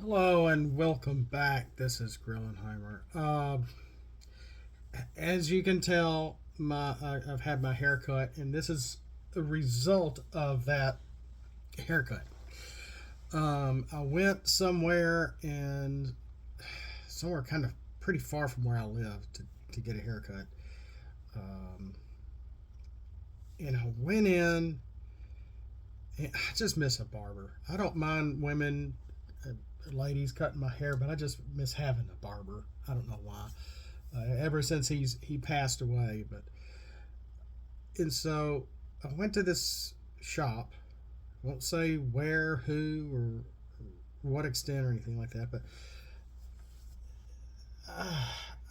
Hello and welcome back. This is Grillenheimer. As you can tell, I've had my hair cut, and this is a result of that haircut. I went somewhere kind of pretty far from where I live to get a haircut. Um, and I went in, and I just miss a barber. I don't mind women, ladies cutting my hair, but I just miss having a barber. I don't know why. Ever since he passed away. But and so I went to this shop. I won't say where, who, or what extent or anything like that. But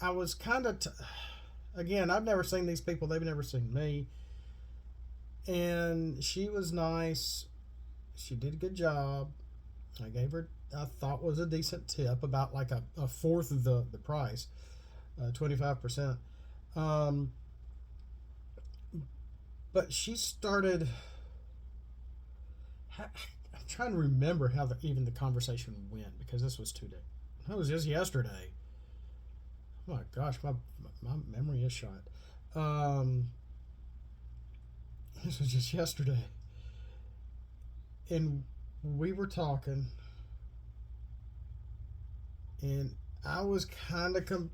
I was kind of again. I've never seen these people. They've never seen me. And she was nice. She did a good job. I gave her, I thought, was a decent tip, about like a fourth of the price, 25%. Um, but she started. I'm trying to remember how even the conversation went, because this was 2 days. That was just yesterday. Oh my gosh, my memory is shot. Um, this was just yesterday, and we were talking, and I was kind of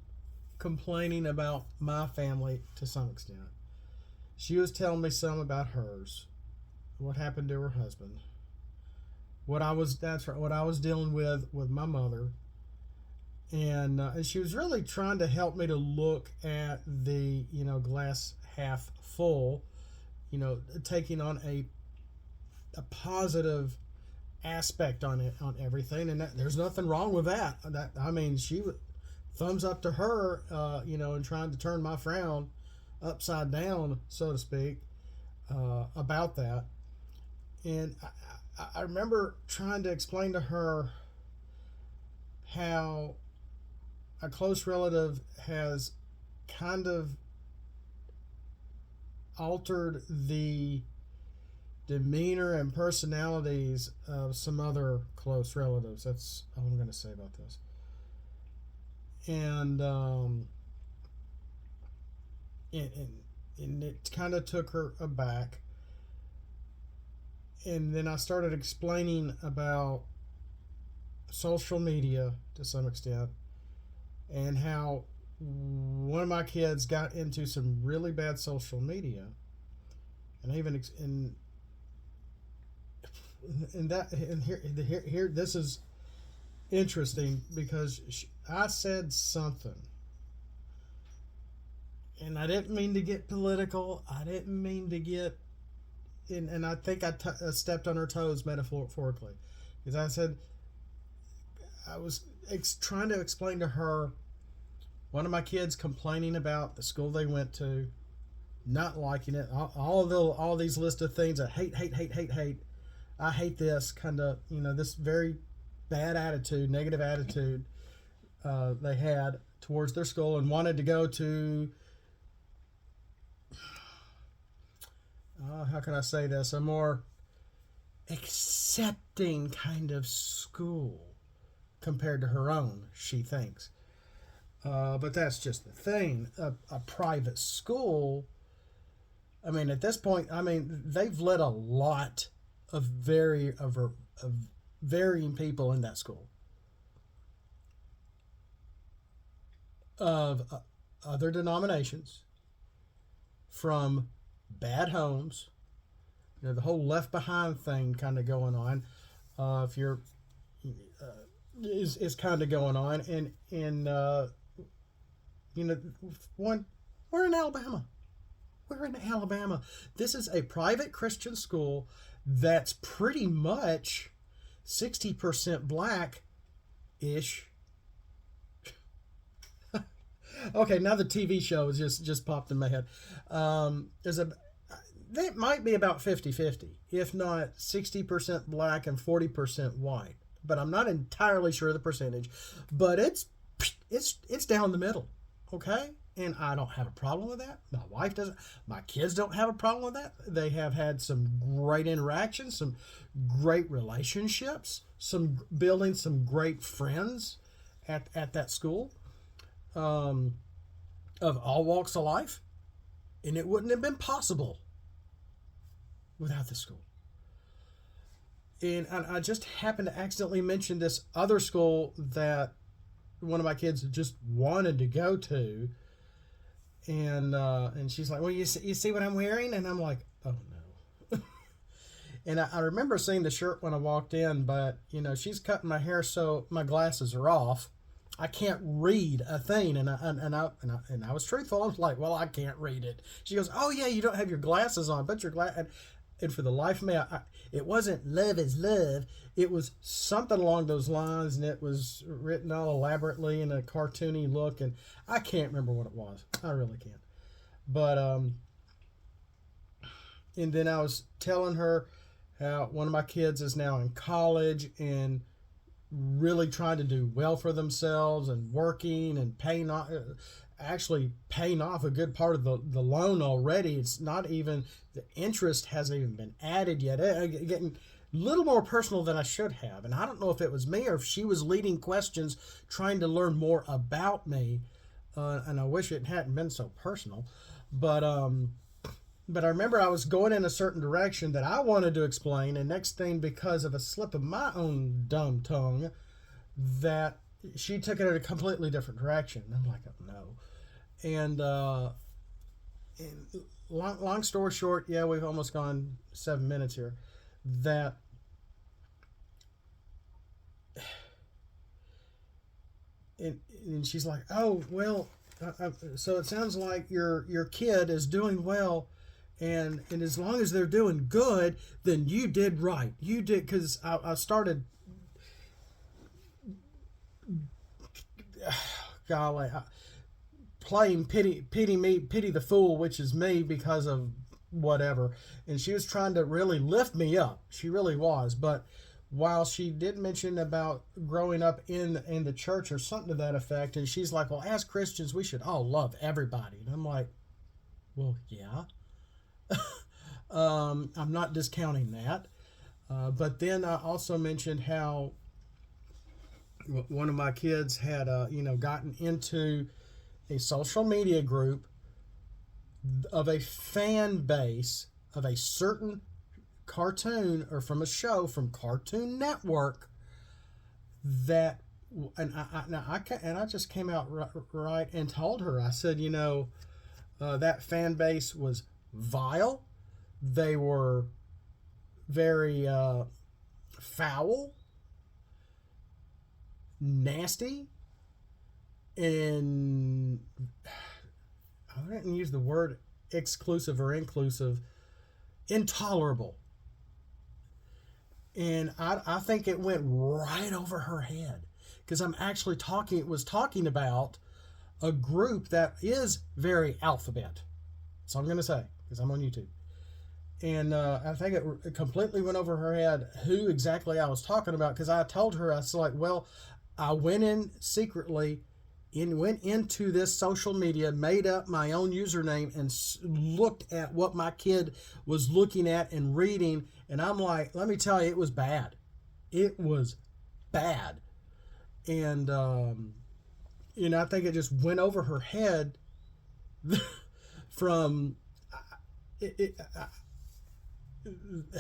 complaining about my family to some extent. She was telling me some about hers, what happened to her husband, what I was dealing with my mother, and she was really trying to help me to look at the glass half full, taking on a positive aspect on it, on everything, and there's nothing wrong with that. That I mean, she would thumbs up to her, and trying to turn my frown upside down, so to speak, about that. And I remember trying to explain to her how a close relative has kind of altered the demeanor and personalities of some other close relatives. That's all I'm going to say about this. And it kind of took her aback. And then I started explaining about social media to some extent, and how one of my kids got into some really bad social media, and I even and that and here this is interesting, because I said something, and I didn't mean to get political. I didn't mean to get in, and I think I stepped on her toes metaphorically, because I said I was trying to explain to her one of my kids complaining about the school they went to, not liking it, all these list of things: I hate, hate, hate, hate, hate. I hate this kind of, this very bad attitude, negative attitude they had towards their school, and wanted to go to, how can I say this, a more accepting kind of school compared to her own, she thinks. But that's just the thing. A private school, I mean, at this point, I mean, they've let a lot of varying people in that school, of other denominations, from bad homes, the whole left behind thing kind of going on. If you're is kind of going on, and you know, one we're in Alabama. We're in Alabama. This is a private Christian school that's pretty much 60% black ish. Okay, now the TV show is just popped in my head. There's a That might be about 50-50, if not 60% black and 40% white. But I'm not entirely sure of the percentage. But it's down the middle, okay? And I don't have a problem with that. My wife doesn't. My kids don't have a problem with that. They have had some great interactions, some great relationships, some building some great friends at that school, of all walks of life. And it wouldn't have been possible without the school. And I just happened to accidentally mention this other school that one of my kids just wanted to go to. And she's like, well, you see what I'm wearing? And I'm like, oh no. And I remember seeing the shirt when I walked in, but she's cutting my hair so my glasses are off. I can't read a thing, and I was truthful. I was like, well, I can't read it. She goes, oh yeah, you don't have your glasses on, but your and for the life of me, it wasn't love is love. It was something along those lines, and it was written all elaborately in a cartoony look, and I can't remember what it was. I really can't. But and then I was telling her how one of my kids is now in college and really trying to do well for themselves and working and paying off a good part of the loan already. It's not even, the interest hasn't even been added yet. Getting a little more personal than I should have. And I don't know if it was me or if she was leading questions trying to learn more about me. And I wish it hadn't been so personal. But I remember I was going in a certain direction that I wanted to explain, and next thing, because of a slip of my own dumb tongue, that she took it in a completely different direction. I'm like, oh, no. And long story short, yeah, we've almost gone 7 minutes here, that and she's like, oh, well, so it sounds like your kid is doing well. And as long as they're doing good, then you did right. You did, because I started, golly, playing pity the fool, which is me, because of whatever. And she was trying to really lift me up. She really was. But while she did mention about growing up in the church or something to that effect, and she's like, well, as Christians, we should all love everybody. And I'm like, well, yeah. I'm not discounting that. But then I also mentioned how one of my kids had, gotten into a social media group of a fan base of a certain cartoon, or from a show from Cartoon Network, that, and I just came out right and told her, I said, that fan base was vile. They were very foul, nasty, and I didn't use the word exclusive or inclusive, intolerable. And I think it went right over her head, because I'm actually talking about a group that is very alphabet. So I'm going to say, because I'm on YouTube. And I think it completely went over her head who exactly I was talking about, because I told her, I was like, well, I went in secretly and went into this social media, made up my own username, and looked at what my kid was looking at and reading. And I'm like, let me tell you, it was bad. It was bad. And, I think it just went over her head from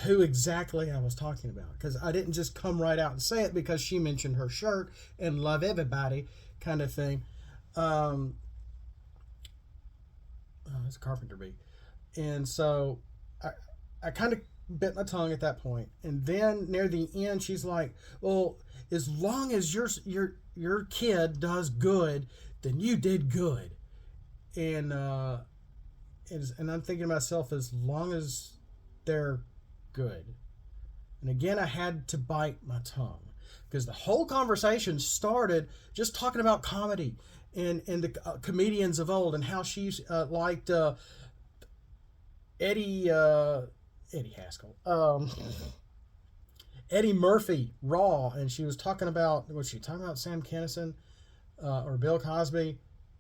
who exactly I was talking about, because I didn't just come right out and say it because she mentioned her shirt and love everybody kind of thing. It's a carpenter bee. And so I kind of bit my tongue at that point. And then near the end, she's like, well, as long as your kid does good, then you did good. And I'm thinking to myself, as long as they're good. And again, I had to bite my tongue, because the whole conversation started just talking about comedy and the comedians of old, and how she liked Eddie Haskell, Eddie Murphy, Raw, and she was talking about, was she talking about Sam Kinison or Bill Cosby?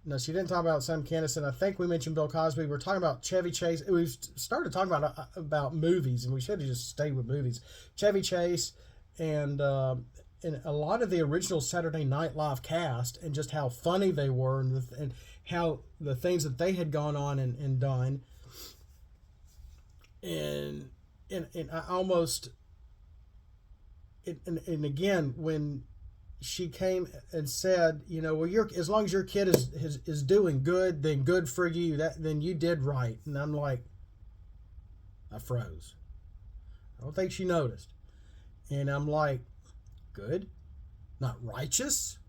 No, she didn't talk about Sam Kinison. I think we mentioned Bill Cosby. We're talking about Chevy Chase. We've started talking about movies, and we should have just stayed with movies. Chevy Chase and a lot of the original Saturday Night Live cast, and just how funny they were, and how the things that they had gone on and done. And I almost and again when she came and said, well, as long as your kid is doing good, then good for you. Then you did right. And I'm like, I froze. I don't think she noticed. And I'm like, good, not righteous.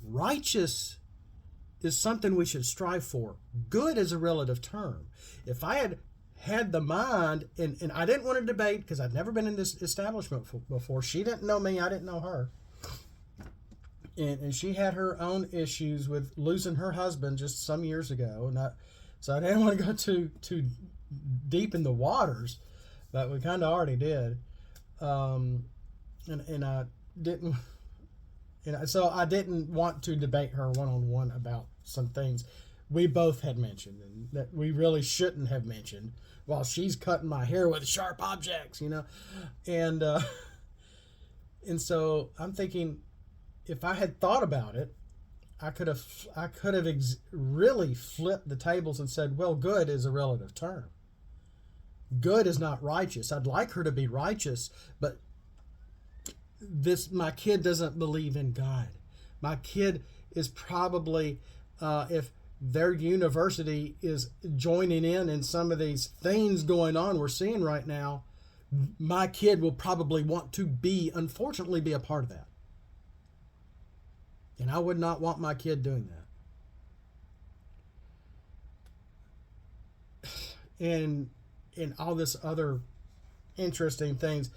Righteous is something we should strive for. Good is a relative term. If I had the mind, and I didn't want to debate because I'd never been in this establishment before. She didn't know me. I didn't know her. And she had her own issues with losing her husband just some years ago, so I didn't want to go too deep in the waters, but we kind of already did, and I didn't, so I didn't want to debate her one-on-one about some things we both had mentioned and that we really shouldn't have mentioned while she's cutting my hair with sharp objects, and so I'm thinking, if I had thought about it, I could have really flipped the tables and said, well, good is a relative term. Good is not righteous. I'd like her to be righteous, but my kid doesn't believe in God. My kid is probably, if their university is joining in some of these things going on we're seeing right now, my kid will probably want to unfortunately be a part of that. And I would not want my kid doing that. And all this other interesting things,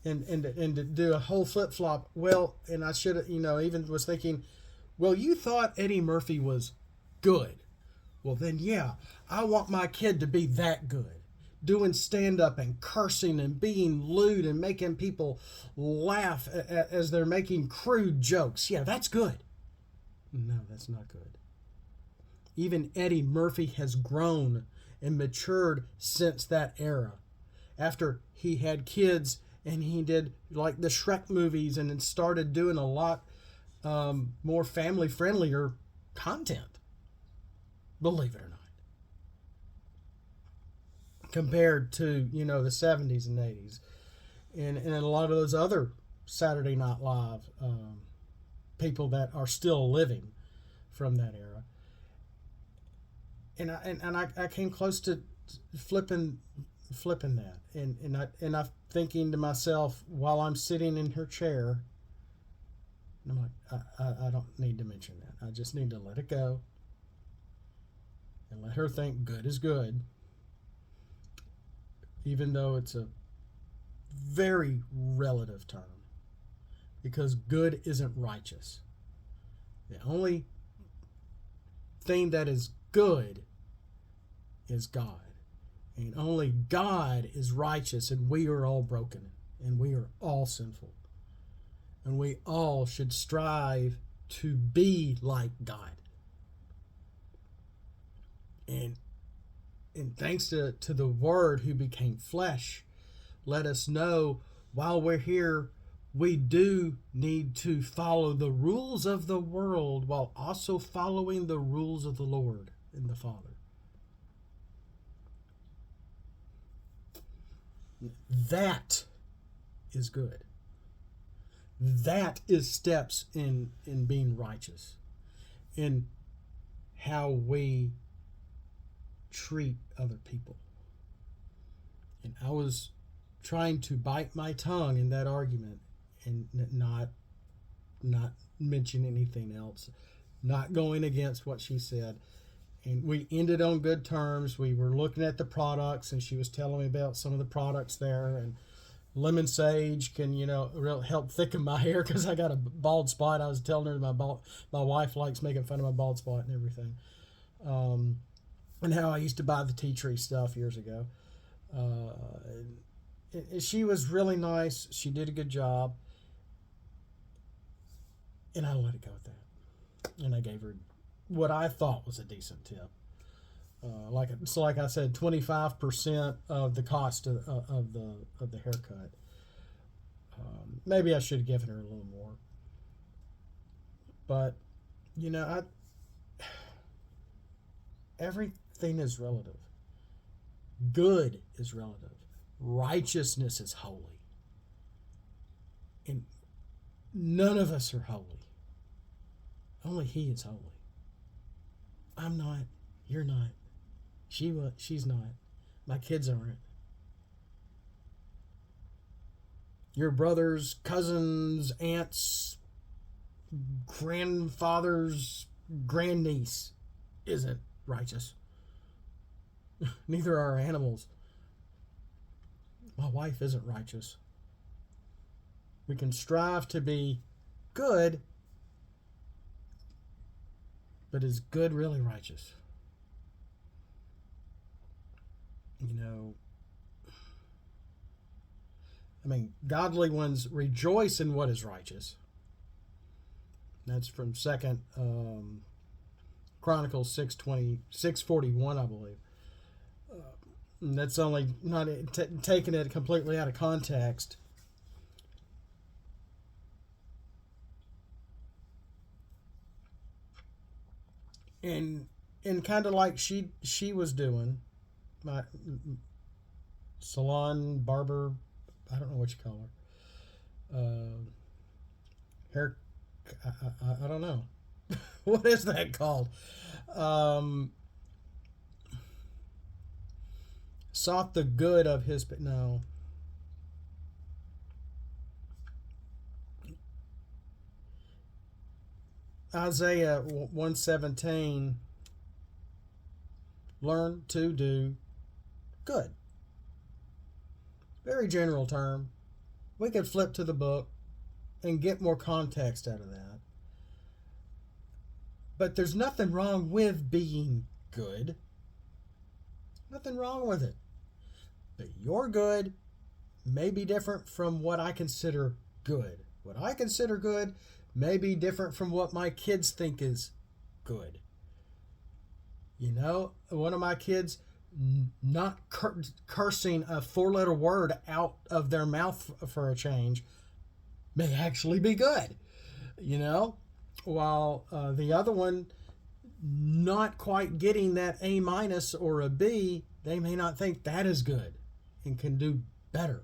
and to do a whole flip flop. Well, and I should have, even was thinking, well, you thought Eddie Murphy was good. Well, then, yeah, I want my kid to be that good, doing stand up and cursing and being lewd and making people laugh as they're making crude jokes. Yeah, that's good. No, that's not good. Even Eddie Murphy has grown and matured since that era. After he had kids and he did like the Shrek movies and then started doing a lot more family friendlier content. Believe it or not. Compared to, the 70s and 80s. And a lot of those other Saturday Night Live people that are still living from that era, and I came close to flipping that, and I'm thinking to myself while I'm sitting in her chair, and I'm like, I don't need to mention that. I just need to let it go and let her think good is good, even though it's a very relative term. Because good isn't righteous. The only thing that is good is God. And only God is righteous, and we are all broken. And we are all sinful. And we all should strive to be like God. And thanks to the Word who became flesh, let us know while we're here, we do need to follow the rules of the world while also following the rules of the Lord and the Father. That is good. That is steps in being righteous, in how we treat other people. And I was trying to bite my tongue in that argument and not mention anything else, not going against what she said. And we ended on good terms. We were looking at the products, and she was telling me about some of the products there. And lemon sage can, really help thicken my hair because I got a bald spot. I was telling her my wife likes making fun of my bald spot and everything. And how I used to buy the tea tree stuff years ago. She was really nice. She did a good job. And I let it go with that. And I gave her what I thought was a decent tip. Like I said, 25% of the cost of the haircut. Maybe I should have given her a little more, but you know, everything is relative. Good is relative. Righteousness is holy, and none of us are holy. Only He is holy. I'm not. You're not. She's not. My kids aren't. Your brothers, cousins, aunts, grandfather's grandniece isn't righteous. Neither are our animals. My wife isn't righteous. We can strive to be good, but is good really righteous? You know, I mean, godly ones rejoice in what is righteous. That's from Second Chronicles 6:41, I believe. And that's only not taking it completely out of context. And kind of like she was doing, my salon barber, I don't know what you call her, hair, I don't know. What is that called? Sought the good of his, but no. Isaiah 1:17, learn to do good. Very general term. We could flip to the book and get more context out of that. But there's nothing wrong with being good. Nothing wrong with it. But your good may be different from what I consider good. What I consider good may be different from what my kids think is good. You know, one of my kids not cursing a 4-letter word out of their mouth for a change may actually be good. You know, while the other one not quite getting that A- or a B, they may not think that is good and can do better.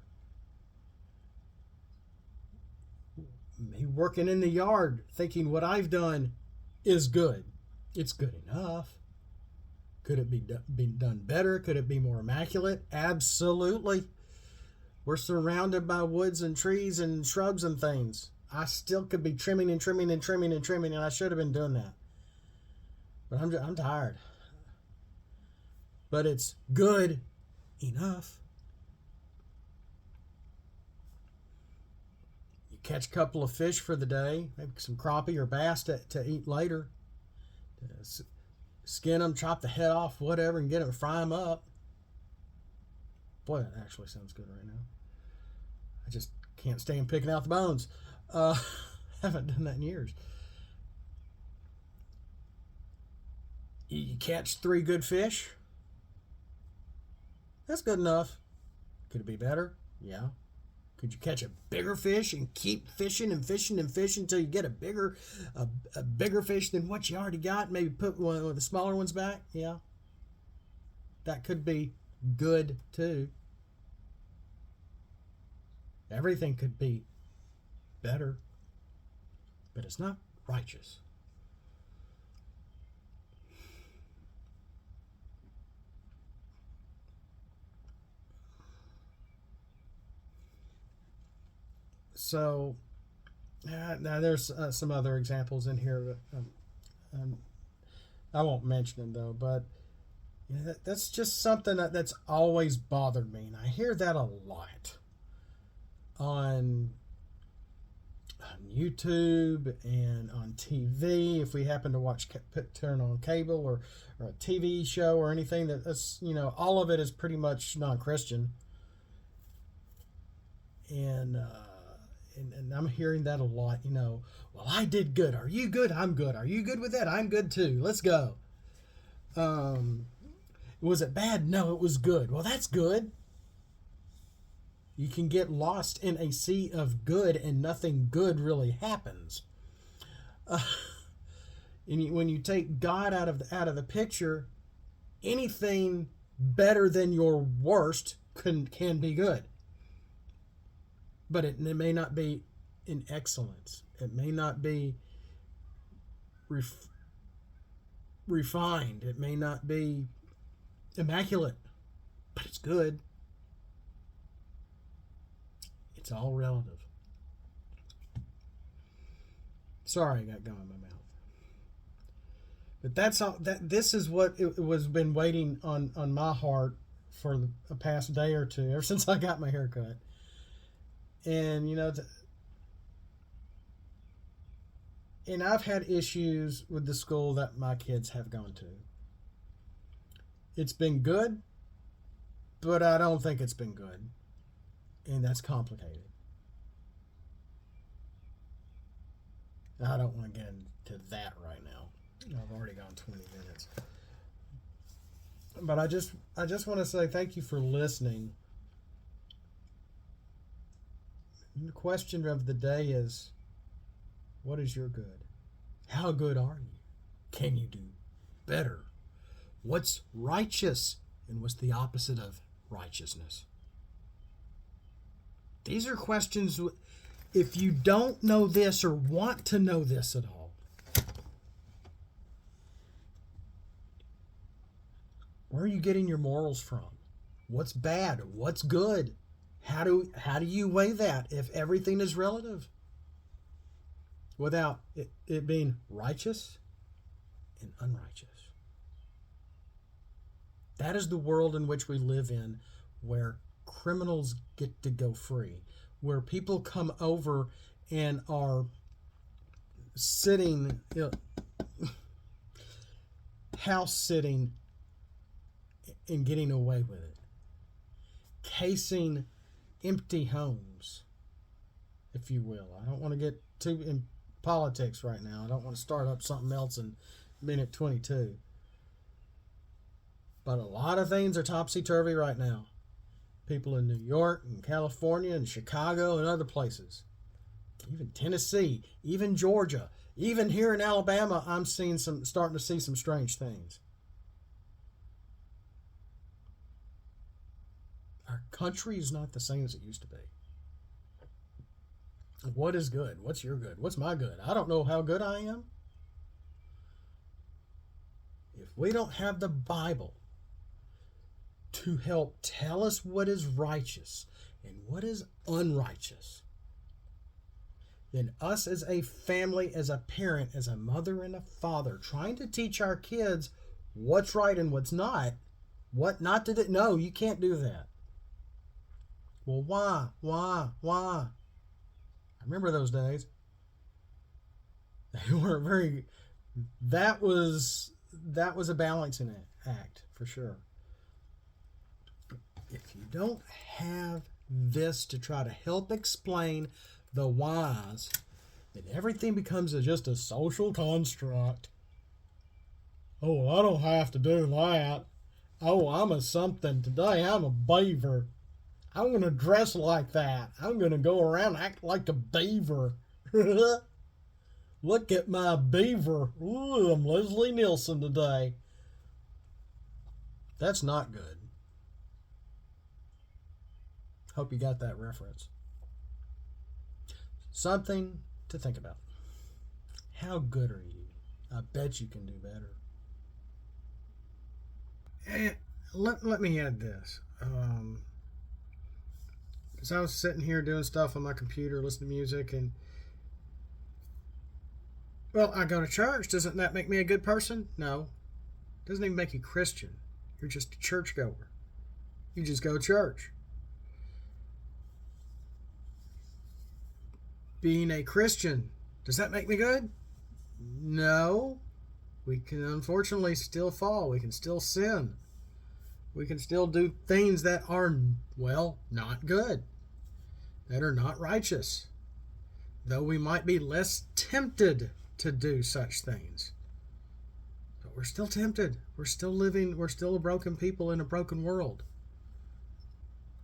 Me working in the yard thinking what I've done is good. It's good enough. Could it be done better? Could it be more immaculate? Absolutely. We're surrounded by woods and trees and shrubs and things. I still could be trimming and trimming and trimming and trimming, and I should have been doing that. But I'm tired. But it's good enough. You catch a couple of fish for the day, maybe some crappie or bass to eat later. Skin them, chop the head off, whatever, and get them, fry them up. Boy, that actually sounds good right now. I just can't stand picking out the bones. Haven't done that in years. You catch 3 good fish. That's good enough. Could it be better? Yeah. Could you catch a bigger fish and keep fishing and fishing and fishing until you get a bigger fish than what you already got? Maybe put one of the smaller ones back? Yeah. That could be good too. Everything could be better, but it's not righteous. So, now there's some other examples in here. I won't mention them though, but you know, that's just something that's always bothered me, and I hear that a lot on YouTube and on TV. If we happen to turn on cable or a TV show or anything, that's, you know, all of it is pretty much non-Christian. And and I'm hearing that a lot, well, I did good. Are you good? I'm good. Are you good with that? I'm good too. Let's go. Was it bad? No, it was good. Well, that's good. You can get lost in a sea of good and nothing good really happens. When you take God out of the picture, anything better than your worst can be good. But it may not be in excellence. It may not be refined. It may not be immaculate. But it's good. It's all relative. Sorry, I got gum in my mouth. But that's all. This is what it was been waiting on my heart for the past day or two, ever since I got my hair cut. And and I've had issues with the school that my kids have gone to. It's been good, but I don't think it's been good. And that's complicated. I don't want to get into that right now. I've already gone 20 minutes. But I just want to say thank you for listening. The question of the day is, what is your good? How good are you? Can you do better? What's righteous? And what's the opposite of righteousness? These are questions, if you don't know this or want to know this at all, where are you getting your morals from? What's bad? What's good? How do you weigh that if everything is relative? Without it being righteous and unrighteous. That is the world in which we live in, where criminals get to go free, where people come over and are sitting, house sitting and getting away with it, casing empty homes, if you will. I don't want to get too in politics right now. I don't want to start up something else in minute 22. But a lot of things are topsy-turvy right now. People in New York and California and Chicago and other places. Even Tennessee, even Georgia, even here in Alabama, I'm starting to see some strange things. Our country is not the same as it used to be. What is good? What's your good? What's my good? I don't know how good I am. If we don't have the Bible to help tell us what is righteous and what is unrighteous, then us as a family, as a parent, as a mother and a father, trying to teach our kids what's right and what's not, what not to do. No, you can't do that. Well, why? I remember those days. They weren't very. That was a balancing act for sure. If you don't have this to try to help explain the whys, then everything becomes just a social construct. Oh, I don't have to do that. Oh, I'm a something today. I'm a beaver. I'm going to dress like that. I'm going to go around and act like a beaver. Look at my beaver. Ooh, I'm Leslie Nielsen today. That's not good. Hope you got that reference. Something to think about. How good are you? I bet you can do better. And let me add this. Because I was sitting here doing stuff on my computer, listening to music, and well, I go to church. Doesn't that make me a good person? No. Doesn't even make you Christian. You're just a churchgoer. You just go to church. Being a Christian, does that make me good? No. We can unfortunately still fall. We can still sin. We can still do things that are, well, not good. That are not righteous. though we might be less tempted to do such things. But we're still tempted. We're still living, we're still a broken people in a broken world.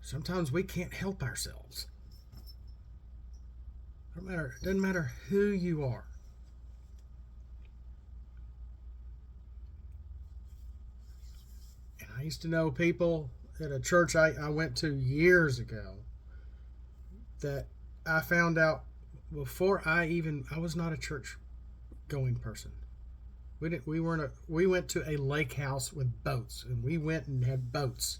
Sometimes we can't help ourselves. It doesn't matter who you are. And I used to know people at a church I went to years ago that I found out before I was not a church going person. We went to a lake house with boats, and we went and had boats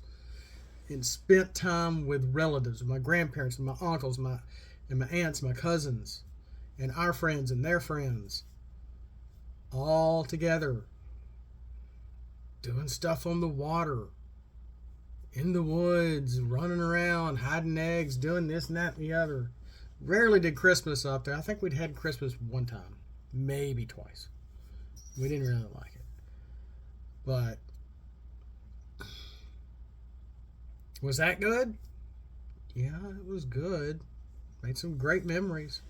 and spent time with relatives, my grandparents and my uncles, my aunts, my cousins, and our friends and their friends, all together, doing stuff on the water, in the woods, running around, hiding eggs, doing this and that and the other. Rarely did Christmas up there. I think we'd had Christmas one time, maybe twice. We didn't really like it. But was that good? Yeah, it was good. Made some great memories.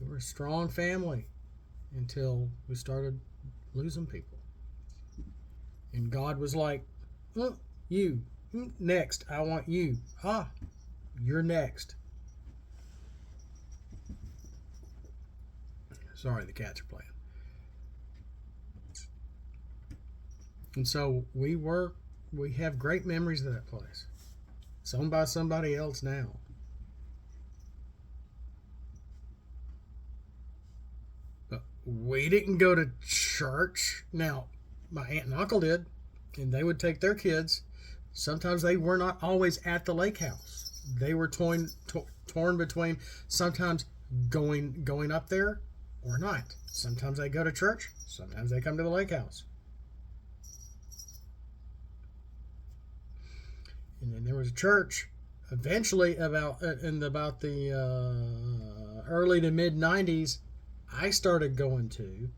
We were a strong family until we started losing people. And God was like, you, next, I want you. You're next. Sorry, the cats are playing. And so we have great memories of that place. It's owned by somebody else now. But we didn't go to church. Now, my aunt and uncle did, and they would take their kids. Sometimes they were not always at the lake house. They were torn between sometimes going up there or not. Sometimes they go to church. Sometimes they come to the lake house. And then there was a church eventually about the early to mid 90s I started going to.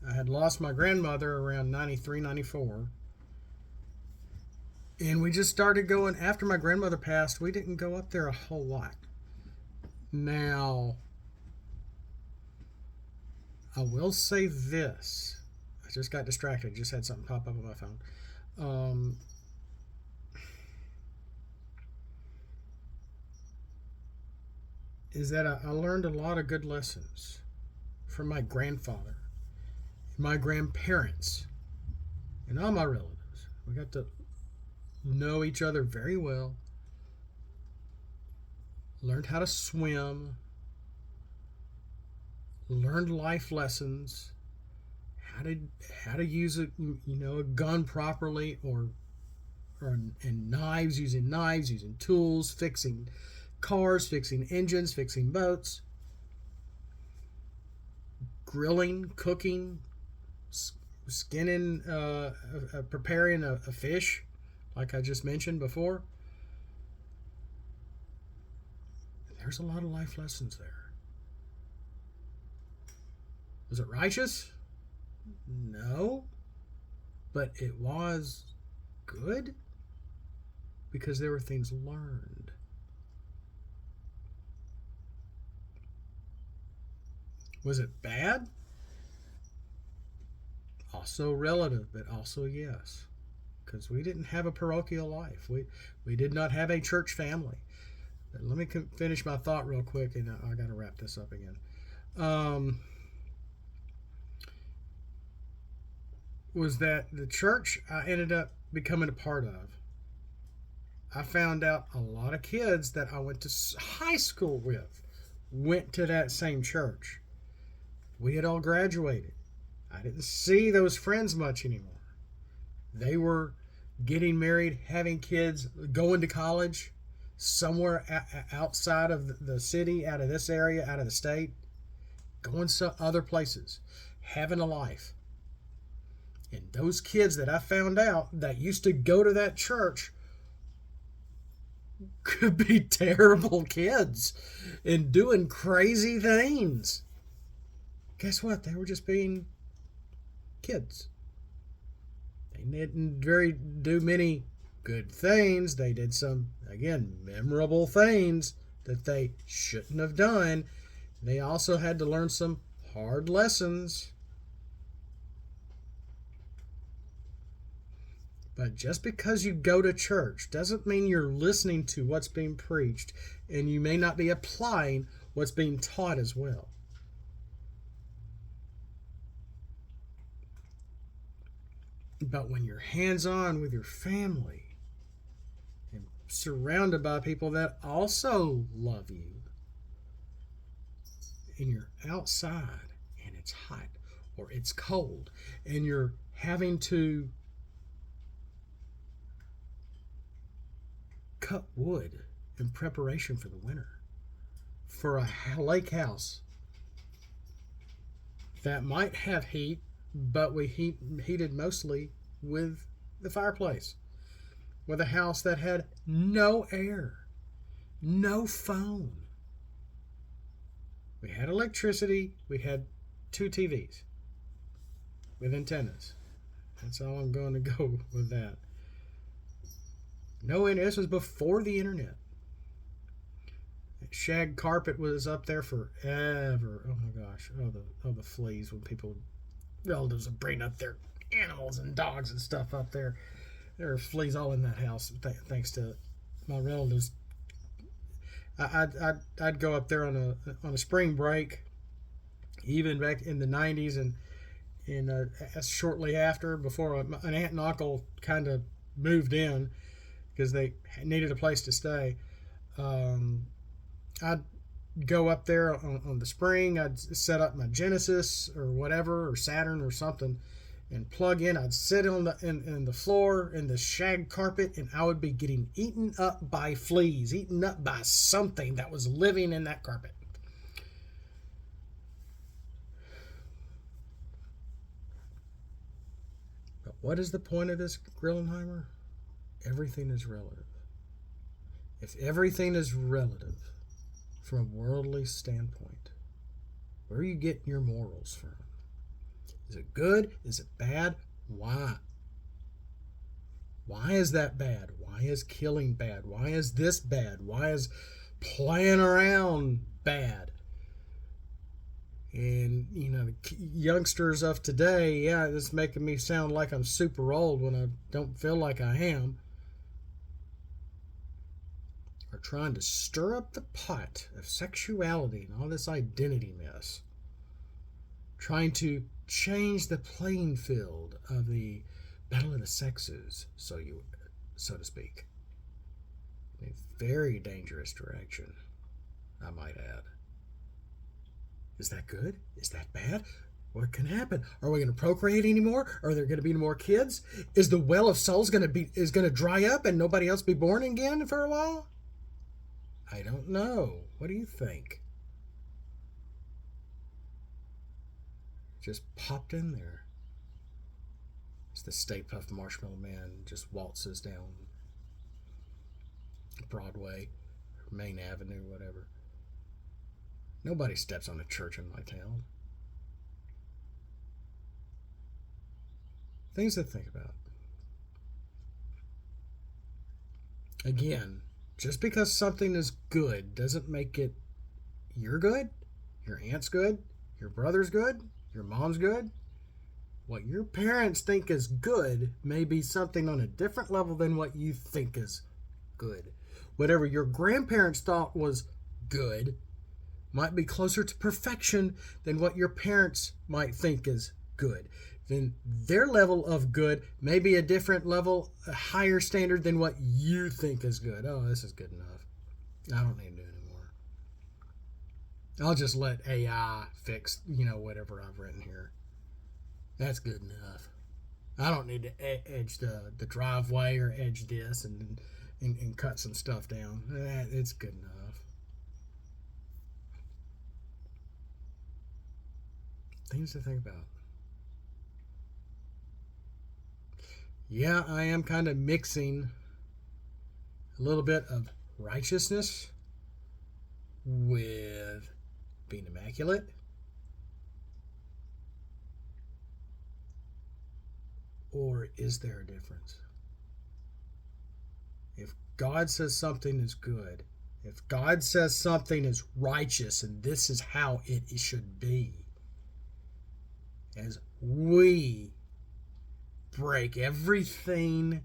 I had lost my grandmother around 93, 94. And we just started going. After my grandmother passed, we didn't go up there a whole lot. Now, I will say this. I just got distracted. Just had something pop up on my phone. Is that I learned a lot of good lessons from my grandfather, my grandparents, and all my relatives. We got to know each other very well. Learned how to swim. Learned life lessons. How to use a gun properly, and knives, using tools, fixing cars, fixing engines, fixing boats, grilling, cooking, skinning, preparing a fish, like I just mentioned before. There's a lot of life lessons there. Was it righteous? No. But it was good because there were things learned. Was it bad? Also relative, but also yes. Because we didn't have a parochial life. We did not have a church family. But let me finish my thought real quick, and I got to wrap this up again. Was that the church I ended up becoming a part of. I found out a lot of kids that I went to high school with went to that same church. We had all graduated. I didn't see those friends much anymore. They were getting married, having kids, going to college somewhere outside of the city, out of this area, out of the state, going to other places, having a life. And those kids that I found out that used to go to that church could be terrible kids and doing crazy things. Guess what? They were just being kids. They didn't do many good things. They did some, again, memorable things, that they shouldn't have done. They also had to learn some hard lessons. But just because you go to church doesn't mean you're listening to what's being preached, and you may not be applying what's being taught as well. But when you're hands-on with your family and surrounded by people that also love you, and you're outside and it's hot or it's cold and you're having to cut wood in preparation for the winter for a lake house that might have heat, but we heated mostly with the fireplace, with a house that had no air, no phone. We had electricity. We had 2 TVs with antennas. That's all I'm going to go with that. No, this was before the internet. Shag carpet was up there forever. Oh my gosh! Oh the fleas when relatives would bring up their animals and dogs and stuff up there. There are fleas all in that house thanks to my relatives. I'd go up there on a spring break, even back in the '90s, and shortly after, before an aunt and uncle kind of moved in because they needed a place to stay. I'd go up there on the spring. I'd set up my Genesis or whatever, or Saturn or something, and plug in. I'd sit on the floor in the shag carpet, and I would be getting eaten up by fleas, eaten up by something that was living in that carpet. But what is the point of this, Grillenheimer? Everything is relative. If everything is relative from a worldly standpoint, where are you getting your morals from? Is it good? Is it bad? Why? Why is that bad? Why is killing bad? Why is this bad? Why is playing around bad? And, the youngsters of today, yeah, this is making me sound like I'm super old when I don't feel like I am, are trying to stir up the pot of sexuality and all this identity mess. Trying to change the playing field of the battle of the sexes, so to speak. In a very dangerous direction, I might add. Is that good? Is that bad? What can happen? Are we going to procreate anymore? Are there going to be more kids? Is the well of souls going to dry up and nobody else be born again for a while? I don't know. What do you think? Just popped in there. As the Stay Puft Marshmallow Man just waltzes down Broadway, or Main Avenue, whatever. Nobody steps on a church in my town. Things to think about. Again, just because something is good doesn't make it you're good, your aunt's good, your brother's good, your mom's good. What your parents think is good may be something on a different level than what you think is good. Whatever your grandparents thought was good might be closer to perfection than what your parents might think is good. Then their level of good may be a different level, a higher standard than what you think is good. Oh, this is good enough. I don't need to do it anymore. I'll just let AI fix, whatever I've written here. That's good enough. I don't need to edge the driveway or edge this and cut some stuff down. It's good enough. Things to think about. Yeah, I am kind of mixing a little bit of righteousness with being immaculate. Or is there a difference? If God says something is good, If God says something is righteous and this is how it should be, as we break everything,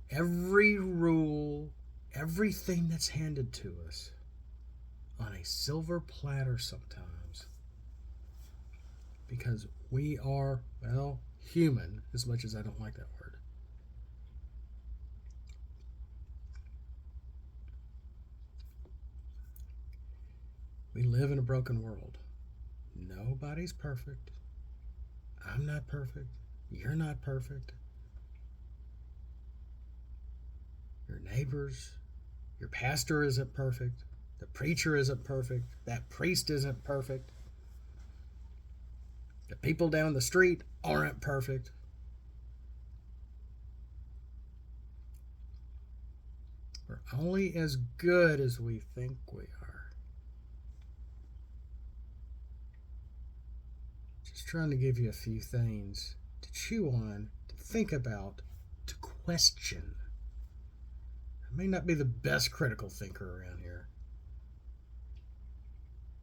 every rule, everything that's handed to us on a silver platter sometimes, because we are, well, human, as much as I don't like that word. We live in a broken world. Nobody's perfect. I'm not perfect. You're not perfect. Your neighbors, your pastor isn't perfect. The preacher isn't perfect. That priest isn't perfect. The people down the street aren't perfect. We're only as good as we think we are. Just trying to give you a few things to chew on, to think about, to question. I may not be the best critical thinker around here,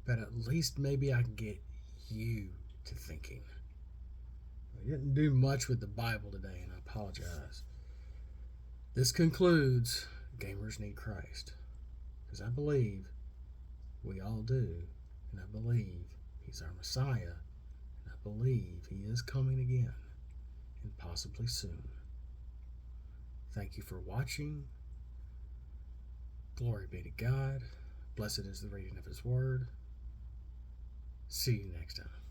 but at least maybe I can get you to thinking. We didn't do much with the Bible today, and I apologize. This concludes Gamers Need Christ, because I believe we all do, and I believe He's our Messiah, and I believe He is coming again, and possibly soon. Thank you for watching. Glory be to God. Blessed is the reading of His Word. See you next time.